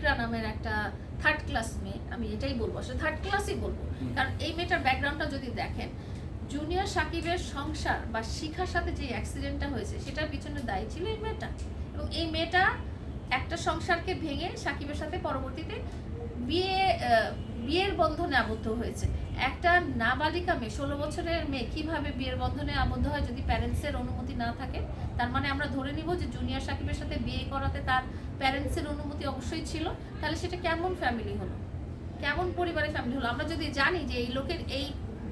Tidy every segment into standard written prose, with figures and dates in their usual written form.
ইকরা নামের একটা third class মেয়ে, আমি এটাই বলবো, আসলে থার্ড ক্লাসই বলবো, কারণ এই মেয়েটার ব্যাকগ্রাউন্ডটা যদি দেখেন, জুনিয়র সাকিবের সংসার বা শিখার সাথে যে অ্যাক্সিডেন্টটা হয়েছে সেটার পিছনে দায়ী ছিল এই মেয়েটা। এবং এই মেয়েটা একটা সংসারকে ভেঙে সাকিবের সাথে পরবর্তীতে বিয়ের বন্ধনে আবদ্ধ হয়েছে। একটা নাবালিকা মেয়ে, 16 বছরের মেয়ে কিভাবে বিয়ের বন্ধনে আবদ্ধ হয় যদি প্যারেন্টসের অনুমতি না থাকে? তার মানে আমরা ধরে নিব যে জুনিয়র সাকিবের সাথে বিয়ে করাতে তার প্যারেন্টসের অনুমতি অবশ্যই ছিল। তাহলে সেটা কেমন ফ্যামিলি হলো, কেমন পরিবারের ফ্যামিলি হলো? আমরা যদি জানি যে এই লোকের, এই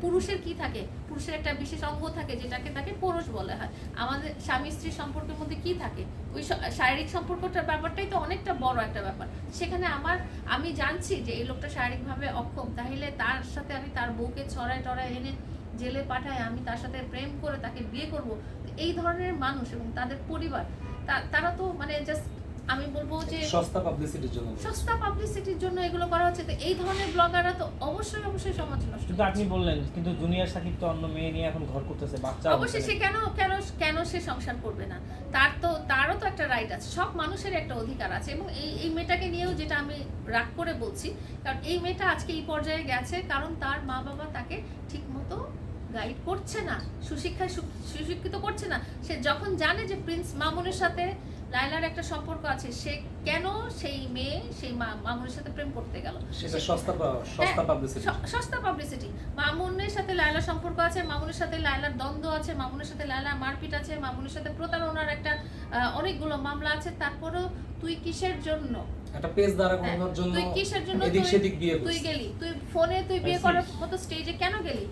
পুরুষের কি থাকে, পুরুষের একটা বিশেষ অঙ্গ থাকে যেটাকে তাকে পুরুষ বলা হয়। আমাদের স্বামী স্ত্রীর সম্পর্কের মধ্যে কি থাকে, ওই শারীরিক সম্পর্কটার ব্যাপারটাই তো অনেকটা বড় একটা ব্যাপার। সেখানে আমি জানছি যে এই লোকটা শারীরিকভাবে অক্ষম, তাহলে তার সাথে আমি তার বউকে ছড়ায় টড়ায় এনে জেলে পাঠায়, আমি তার সাথে প্রেম করে তাকে বিয়ে করব? এই ধরনের মানুষ এবং তাদের পরিবার, তারা তো মানে জাস্ট আমি বলবো যে সস্তা পাবলিসিটির জন্য এগুলো করা হচ্ছে। তো এই ধরনের ব্লগাররা তো অবশ্যই সমাজ নষ্ট। কিন্তু আপনি বললেন কিন্তু জুনিয়র সাকিব তো অন্য মেয়ে নিয়ে এখন ঘর করতেছে, বাচ্চা। অবশ্যই সে কেন সে সংসার করবে না? তারও তো একটা রাইট আছে, সব মানুষের একটা অধিকার আছে। এবং এই মেয়েটাকে নিয়েও যেটা আমি রাগ করে বলছি, কারণ এই মেয়েটা আজকে এই পর্যায়ে গেছে কারণ তার মা বাবা তাকে ঠিক মতো গাইড করছে না, সুশিক্ষিত করছে না। সে যখন জানে যে প্রিন্স মামুনের সাথে লায়লার একটা সম্পর্ক আছে, সে কেন সেই মেয়ে সেই মামুনের সাথে প্রেম করতে গেল? সেটা সস্তা পাবলিসিটি। মামুনের সাথে লায়লার সম্পর্ক আছে, মামুনের সাথে লায়লার দ্বন্দ্ব আছে, মামুনের সাথে লায়লার মারপিট আছে, মামুনের সাথে প্রতারণার একটা অনেকগুলো মামলা আছে। তারপরেও তুই কিসের জন্য একটা পেজ দ্বারা কোনোর জন্য তুই কিসের জন্য এদিক সেদিক বিয়ে তুই গেলি? তুই ফোনে তুই বিয়ে করার মতো স্টেজে কেন গেলি?